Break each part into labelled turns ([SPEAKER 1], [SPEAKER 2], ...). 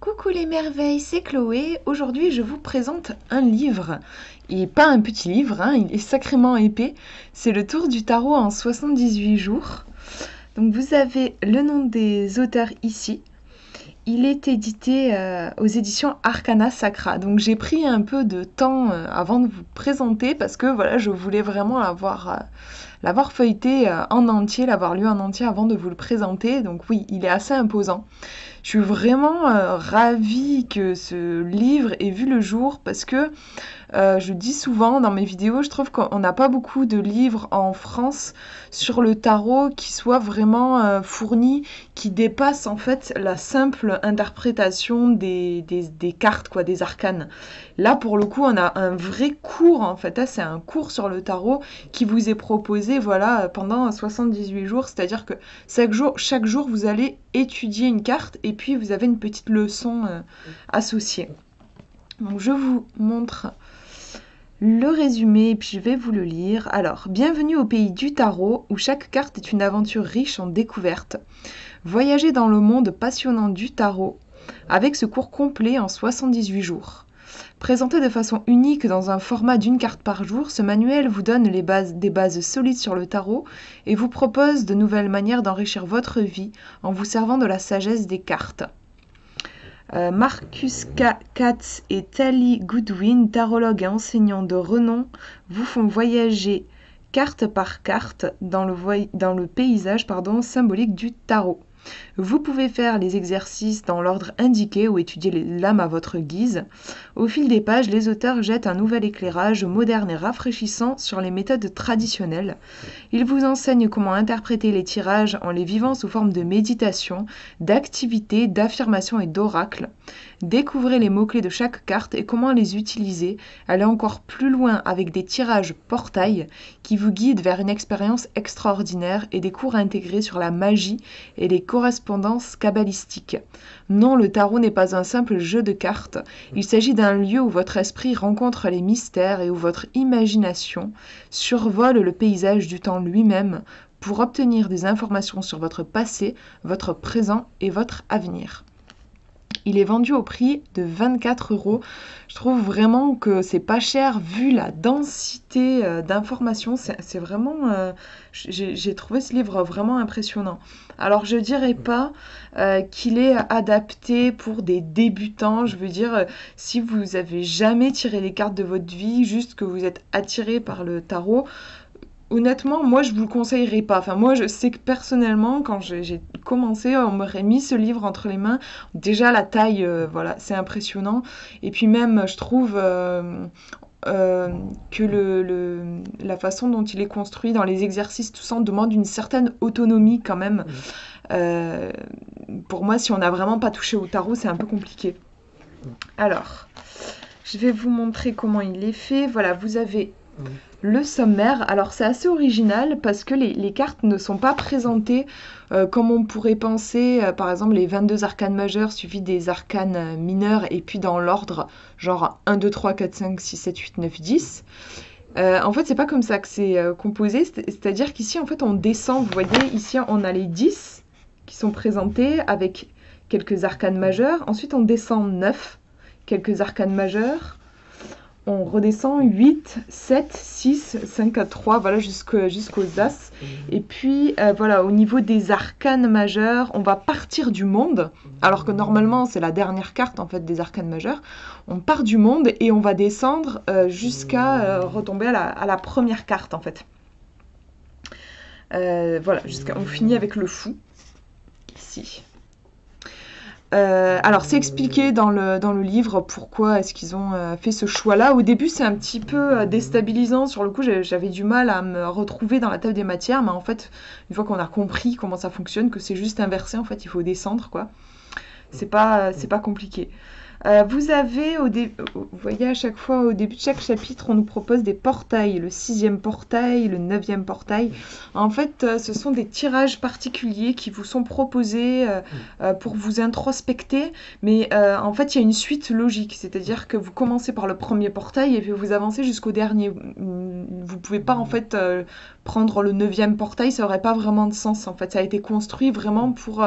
[SPEAKER 1] Coucou les merveilles, c'est Chloé. Aujourd'hui, je vous présente un livre. Et pas un petit livre, hein, il est sacrément épais. C'est le Tour du Tarot en 78 jours. Donc vous avez le nom des auteurs ici. Il est édité aux éditions Arcana Sacra. Donc j'ai pris un peu de temps avant de vous présenter parce que voilà, je voulais vraiment l'avoir feuilleté en entier, l'avoir lu en entier avant de vous le présenter. Donc oui, il est assez imposant. Je suis vraiment ravie que ce livre ait vu le jour parce que je dis souvent dans mes vidéos, je trouve qu'on n'a pas beaucoup de livres en France sur le tarot qui soient vraiment fournis, qui dépassent en fait la simple interprétation des cartes, quoi, des arcanes. Là, pour le coup, on a un vrai cours en fait. Hein, c'est un cours sur le tarot qui vous est proposé, voilà, pendant 78 jours. C'est-à-dire que chaque jour, vous allez étudier une carte et puis vous avez une petite leçon associée. Donc, je vous montre le résumé, et puis je vais vous le lire. Alors, bienvenue au pays du tarot, où chaque carte est une aventure riche en découvertes. Voyagez dans le monde passionnant du tarot, avec ce cours complet en 78 jours. Présenté de façon unique dans un format d'une carte par jour, ce manuel vous donne des bases solides sur le tarot et vous propose de nouvelles manières d'enrichir votre vie en vous servant de la sagesse des cartes. Marcus Katz et Tally Goodwin, tarologues et enseignants de renom, vous font voyager carte par carte dans le paysage symbolique du tarot. Vous pouvez faire les exercices dans l'ordre indiqué ou étudier les lames à votre guise. Au fil des pages, les auteurs jettent un nouvel éclairage moderne et rafraîchissant sur les méthodes traditionnelles. Ils vous enseignent comment interpréter les tirages en les vivant sous forme de méditation, d'activité, d'affirmation et d'oracle. Découvrez les mots-clés de chaque carte et comment les utiliser. Allez encore plus loin avec des tirages portails qui vous guident vers une expérience extraordinaire et des cours intégrés sur la magie et les correspondances kabbalistiques. Non, le tarot n'est pas un simple jeu de cartes. Il s'agit d'un lieu où votre esprit rencontre les mystères et où votre imagination survole le paysage du temps lui-même pour obtenir des informations sur votre passé, votre présent et votre avenir. Il est vendu au prix de 24 €. Je trouve vraiment que c'est pas cher vu la densité d'informations. C'est vraiment... j'ai trouvé ce livre vraiment impressionnant. Alors je dirais pas qu'il est adapté pour des débutants. Je veux dire, si vous avez jamais tiré les cartes de votre vie, juste que vous êtes attiré par le tarot, honnêtement, moi, je vous le conseillerais pas. Enfin, moi, je sais que personnellement, quand j'ai commencé, on m'aurait mis ce livre entre les mains. Déjà, la taille, voilà, c'est impressionnant. Et puis même, je trouve que la façon dont il est construit dans les exercices, tout ça, on demande une certaine autonomie quand même. Euh, pour moi, si on n'a vraiment pas touché au tarot, c'est un peu compliqué. Alors, je vais vous montrer comment il est fait. Voilà, vous avez le sommaire. Alors c'est assez original parce que les cartes ne sont pas présentées comme on pourrait penser, par exemple les 22 arcanes majeures suivis des arcanes mineurs et puis dans l'ordre, genre 1, 2, 3, 4, 5, 6, 7, 8, 9, 10. En fait, c'est pas comme ça que c'est composé, c'est-à-dire qu'ici, en fait, on descend, vous voyez, ici, on a les 10 qui sont présentés avec quelques arcanes majeures. Ensuite, on descend 9, quelques arcanes majeures. On redescend 8, 7, 6, 5 à 3, voilà, jusqu'aux As. Et puis, voilà, au niveau des arcanes majeures, on va partir du monde, alors que normalement, c'est la dernière carte, en fait, des arcanes majeures. On part du monde et on va descendre jusqu'à retomber à la première carte, en fait. Voilà, on finit avec le fou, ici. Alors c'est expliqué dans le livre pourquoi est-ce qu'ils ont fait ce choix-là. Au début c'est un petit peu déstabilisant, sur le coup j'avais du mal à me retrouver dans la table des matières, mais en fait une fois qu'on a compris comment ça fonctionne, que c'est juste inversé, en fait il faut descendre quoi. C'est pas compliqué. Vous avez, vous voyez à chaque fois, au début de chaque chapitre, on nous propose des portails, le 6e portail, le 9e portail. En fait, ce sont des tirages particuliers qui vous sont proposés pour vous introspecter, mais en fait, il y a une suite logique, c'est-à-dire que vous commencez par le premier portail et puis vous avancez jusqu'au dernier. Vous pouvez pas, en fait, prendre le 9e portail, ça n'aurait pas vraiment de sens en fait. Ça a été construit vraiment pour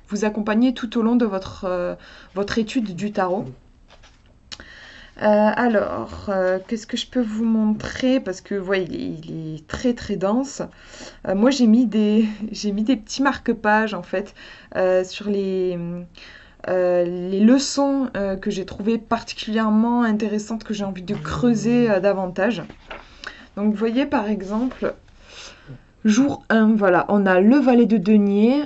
[SPEAKER 1] vous accompagner tout au long de votre étude du tarot. Qu'est-ce que je peux vous montrer? Parce que, ouais, il est très très dense. Moi, j'ai mis des petits marque-pages, en fait, sur les leçons que j'ai trouvées particulièrement intéressantes, que j'ai envie de creuser davantage. Donc, vous voyez, par exemple, jour 1, voilà, on a le valet de denier.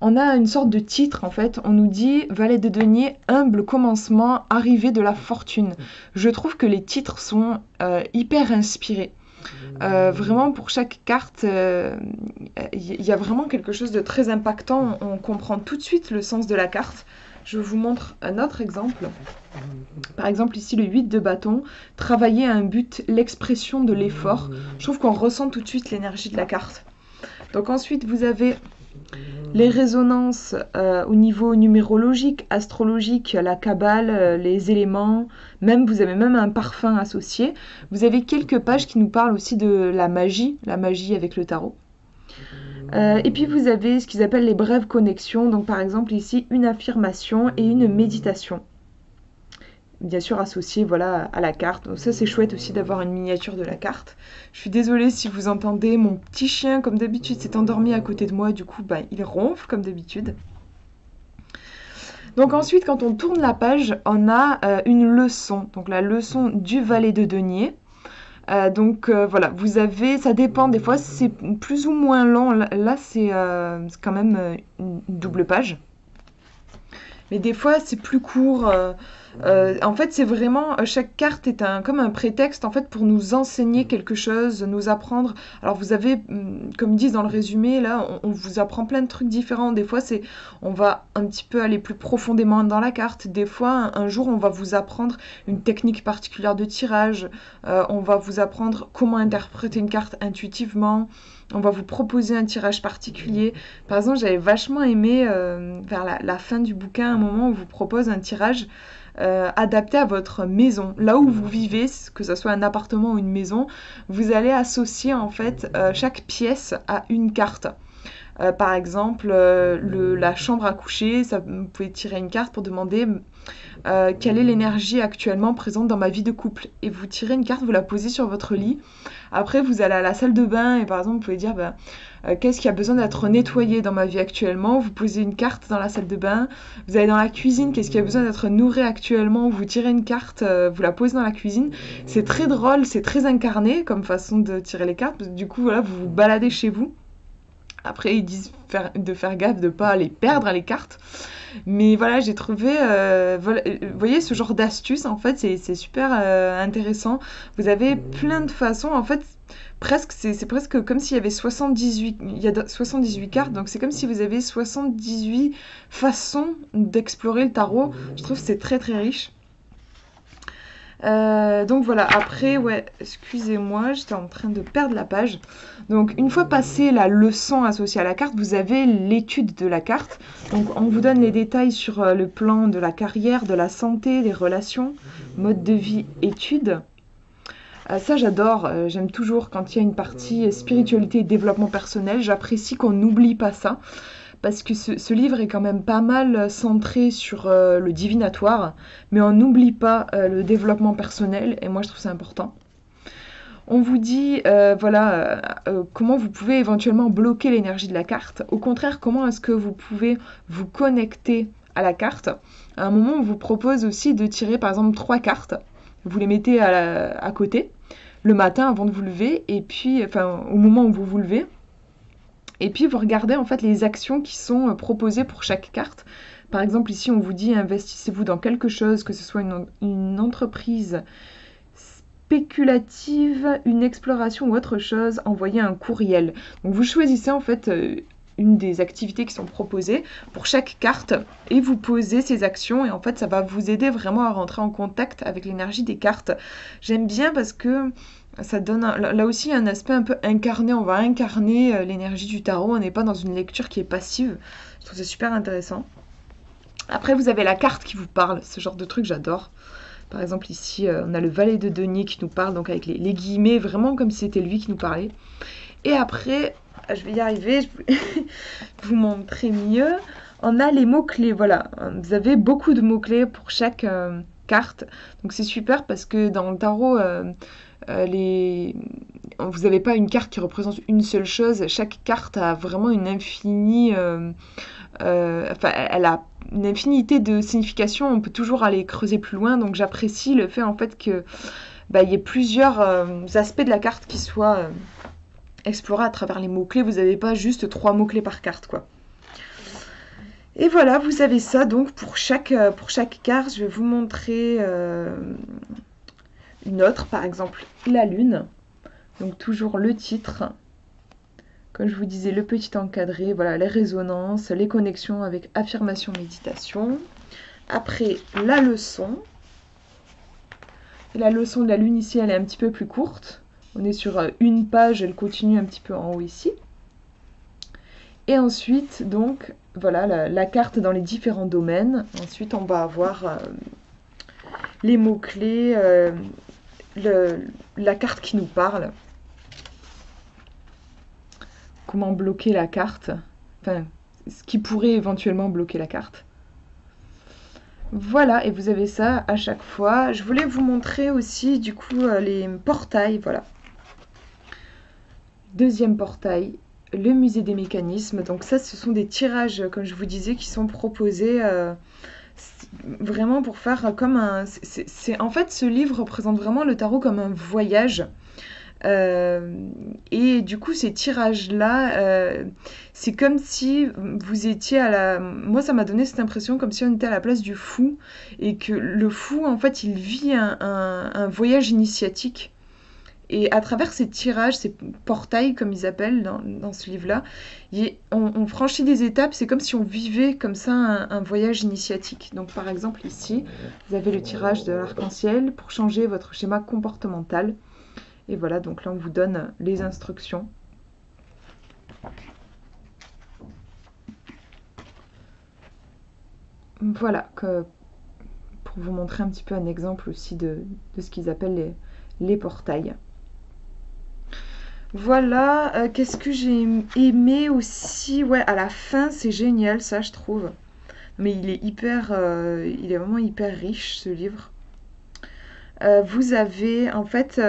[SPEAKER 1] On a une sorte de titre en fait, on nous dit valet de denier, humble commencement, arrivée de la fortune. Je trouve que les titres sont hyper inspirés. Vraiment pour chaque carte, il y a vraiment quelque chose de très impactant, on comprend tout de suite le sens de la carte. Je vous montre un autre exemple. Par exemple ici le 8 de bâton, travailler à un but, l'expression de l'effort. Je trouve qu'on ressent tout de suite l'énergie de la carte. Donc ensuite vous avez les résonances au niveau numérologique, astrologique, la cabale, les éléments, vous avez même un parfum associé. Vous avez quelques pages qui nous parlent aussi de la magie avec le tarot. Et puis vous avez ce qu'ils appellent les brèves connexions, donc par exemple ici une affirmation et une méditation. Bien sûr associé voilà, à la carte. Donc ça c'est chouette aussi d'avoir une miniature de la carte. Je suis désolée si vous entendez mon petit chien comme d'habitude s'est endormi à côté de moi, du coup il ronfle comme d'habitude. Donc ensuite quand on tourne la page on a une leçon, donc la leçon du valet de denier. Voilà, vous avez, ça dépend, des fois c'est plus ou moins long, là c'est quand même une double page. Mais des fois c'est plus court. En fait, c'est vraiment chaque carte est comme un prétexte en fait pour nous enseigner quelque chose, nous apprendre. Alors vous avez, comme ils disent dans le résumé, là, on vous apprend plein de trucs différents. Des fois, on va un petit peu aller plus profondément dans la carte. Des fois, un jour, on va vous apprendre une technique particulière de tirage. On va vous apprendre comment interpréter une carte intuitivement. On va vous proposer un tirage particulier. Par exemple, j'avais vachement aimé vers la fin du bouquin, un moment où on vous propose un tirage adapté à votre maison. Là où vous vivez, que ce soit un appartement ou une maison, vous allez associer en fait chaque pièce à une carte. Par exemple, la chambre à coucher, vous pouvez tirer une carte pour demander quelle est l'énergie actuellement présente dans ma vie de couple. Et vous tirez une carte, vous la posez sur votre lit. Après, vous allez à la salle de bain et par exemple, vous pouvez dire qu'est-ce qui a besoin d'être nettoyé dans ma vie actuellement. Vous posez une carte dans la salle de bain. Vous allez dans la cuisine, qu'est-ce qui a besoin d'être nourri actuellement. Vous tirez une carte, vous la posez dans la cuisine. C'est très drôle, c'est très incarné comme façon de tirer les cartes. Du coup, voilà, vous vous baladez chez vous. Après, ils disent de faire gaffe de ne pas les perdre, les cartes. Mais voilà, j'ai trouvé, vous voyez, ce genre d'astuce, en fait, c'est super intéressant. Vous avez plein de façons, en fait, c'est presque comme s'il y avait 78 cartes, donc c'est comme si vous avez 78 façons d'explorer le tarot. Je trouve que c'est très très riche. Donc voilà, après, ouais, excusez-moi, j'étais en train de perdre la page. Donc une fois passé la leçon associée à la carte, vous avez l'étude de la carte. Donc on vous donne les détails sur le plan de la carrière, de la santé, des relations, mode de vie, études. Ça j'adore, j'aime toujours quand il y a une partie spiritualité et développement personnel, j'apprécie qu'on n'oublie pas ça. Parce que ce livre est quand même pas mal centré sur le divinatoire, mais on n'oublie pas le développement personnel, et moi je trouve ça important. On vous dit, comment vous pouvez éventuellement bloquer l'énergie de la carte. Au contraire, comment est-ce que vous pouvez vous connecter à la carte. À un moment, on vous propose aussi de tirer par exemple 3 cartes. Vous les mettez à côté, le matin avant de vous lever, et puis, au moment où vous vous levez. Et puis vous regardez en fait les actions qui sont proposées pour chaque carte. Par exemple ici on vous dit investissez-vous dans quelque chose, que ce soit une entreprise spéculative, une exploration ou autre chose, envoyez un courriel. Donc vous choisissez en fait une des activités qui sont proposées pour chaque carte et vous posez ces actions et en fait ça va vous aider vraiment à rentrer en contact avec l'énergie des cartes. J'aime bien parce que ça donne là aussi un aspect un peu incarné, on va incarner l'énergie du tarot, on n'est pas dans une lecture qui est passive. Je trouve ça super intéressant. Après vous avez la carte qui vous parle, ce genre de truc j'adore. Par exemple ici on a le valet de denier qui nous parle, donc avec les guillemets, vraiment comme si c'était lui qui nous parlait. Et après, je vais y arriver, je vais vous montrer mieux. On a les mots-clés, voilà. Vous avez beaucoup de mots-clés pour chaque carte. Donc c'est super parce que dans le tarot, vous n'avez pas une carte qui représente une seule chose. Chaque carte a vraiment une infinie... enfin, elle a une infinité de significations. On peut toujours aller creuser plus loin. Donc j'apprécie le fait en fait que il y ait plusieurs aspects de la carte qui soient explorés à travers les mots-clés. Vous n'avez pas juste 3 mots-clés par carte, quoi. Et voilà, vous avez ça donc pour chaque carte. Je vais vous montrer une autre, par exemple la lune. Donc toujours le titre. Comme je vous disais, le petit encadré, voilà, les résonances, les connexions avec affirmation, méditation. Après, la leçon. Et la leçon de la lune ici, elle est un petit peu plus courte. On est sur une page, elle continue un petit peu en haut ici. Et ensuite, donc, voilà, la carte dans les différents domaines. Ensuite, on va avoir les mots-clés, la carte qui nous parle. Comment bloquer la carte. Enfin, ce qui pourrait éventuellement bloquer la carte. Voilà, et vous avez ça à chaque fois. Je voulais vous montrer aussi, du coup, les portails, voilà. Deuxième portail, le musée des mécanismes. Donc ça, ce sont des tirages, comme je vous disais, qui sont proposés vraiment pour faire comme un... En fait, ce livre représente vraiment le tarot comme un voyage. Et du coup, ces tirages-là, c'est comme si vous étiez à la... Moi, ça m'a donné cette impression comme si on était à la place du fou, et que le fou, en fait, il vit un voyage initiatique. Et à travers ces tirages, ces portails, comme ils appellent dans ce livre-là, on franchit des étapes, c'est comme si on vivait comme ça un voyage initiatique. Donc par exemple ici, vous avez le tirage de l'arc-en-ciel pour changer votre schéma comportemental. Et voilà, donc là on vous donne les instructions. Voilà, pour vous montrer un petit peu un exemple aussi de ce qu'ils appellent les portails. Voilà, qu'est-ce que j'ai aimé aussi? Ouais, à la fin, c'est génial, ça, je trouve. Mais il est vraiment hyper riche, ce livre. Vous avez, en fait,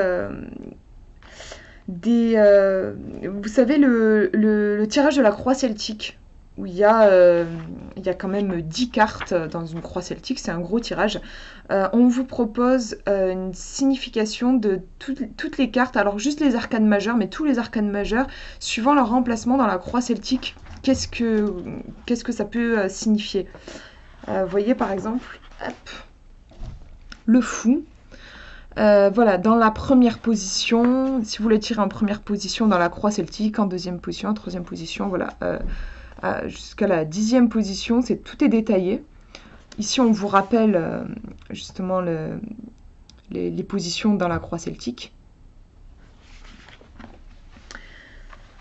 [SPEAKER 1] vous savez, le tirage de la croix celtique, où il y a quand même 10 cartes dans une croix celtique, c'est un gros tirage. On vous propose une signification de toutes les cartes, alors juste les arcanes majeures, mais tous les arcanes majeures, suivant leur remplacement dans la croix celtique, qu'est-ce que ça peut signifier. Vous voyez par exemple, hop, le fou. Voilà, dans la première position, si vous voulez tirer en première position dans la croix celtique, en deuxième position, en troisième position, voilà, jusqu'à la 10e position, tout est détaillé. Ici, on vous rappelle justement les positions dans la croix celtique.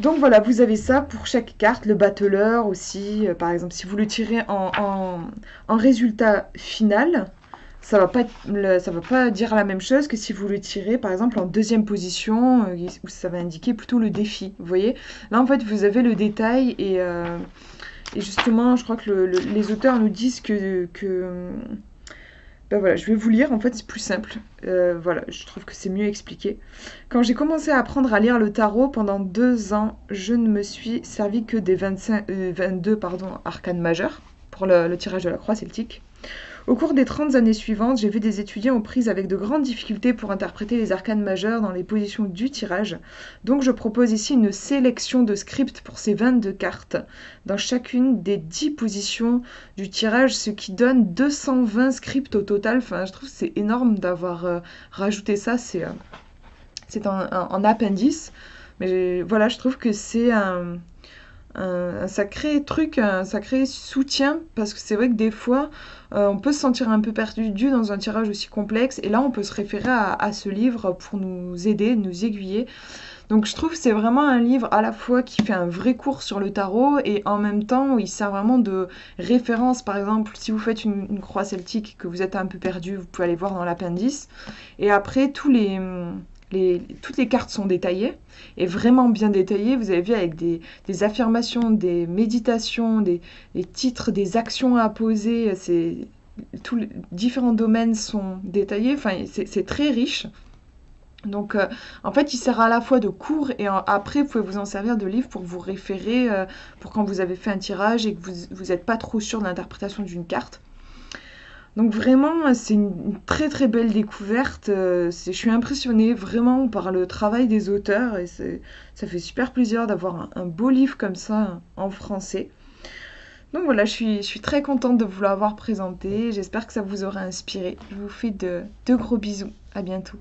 [SPEAKER 1] Donc voilà, vous avez ça pour chaque carte, le battleur aussi, par exemple, si vous le tirez en résultat final, ça va pas dire la même chose que si vous le tirez par exemple en deuxième position, où ça va indiquer plutôt le défi. Vous voyez, là en fait vous avez le détail et justement je crois que les auteurs nous disent que ben voilà, je vais vous lire, en fait c'est plus simple. Voilà, je trouve que c'est mieux expliqué. Quand j'ai commencé à apprendre à lire le tarot pendant 2 ans, je ne me suis servi que des 22 arcanes majeures pour le tirage de la croix celtique. Au cours des 30 années suivantes, j'ai vu des étudiants aux prises avec de grandes difficultés pour interpréter les arcanes majeures dans les positions du tirage. Donc je propose ici une sélection de scripts pour ces 22 cartes dans chacune des 10 positions du tirage, ce qui donne 220 scripts au total. Enfin, je trouve que c'est énorme d'avoir rajouté ça, c'est en appendice. Mais voilà, je trouve que c'est un sacré truc, un sacré soutien, parce que c'est vrai que des fois, on peut se sentir un peu perdu dans un tirage aussi complexe, et là, on peut se référer à ce livre pour nous aider, nous aiguiller. Donc je trouve que c'est vraiment un livre à la fois qui fait un vrai cours sur le tarot, et en même temps, il sert vraiment de référence. Par exemple, si vous faites une croix celtique, que vous êtes un peu perdu, vous pouvez aller voir dans l'appendice. Et après, tous toutes les cartes sont détaillées, et vraiment bien détaillées. Vous avez vu avec des affirmations, des méditations, des titres, des actions à poser. Tous les différents domaines sont détaillés. Enfin, c'est très riche. Donc, en fait, il sert à la fois de cours et après, vous pouvez vous en servir de livre pour vous référer, pour quand vous avez fait un tirage et que vous n'êtes pas trop sûr de l'interprétation d'une carte. Donc vraiment, c'est une très très belle découverte. Je suis impressionnée vraiment par le travail des auteurs et ça fait super plaisir d'avoir un beau livre comme ça en français. Donc voilà, je suis très contente de vous l'avoir présenté. J'espère que ça vous aura inspiré. Je vous fais de gros bisous. À bientôt.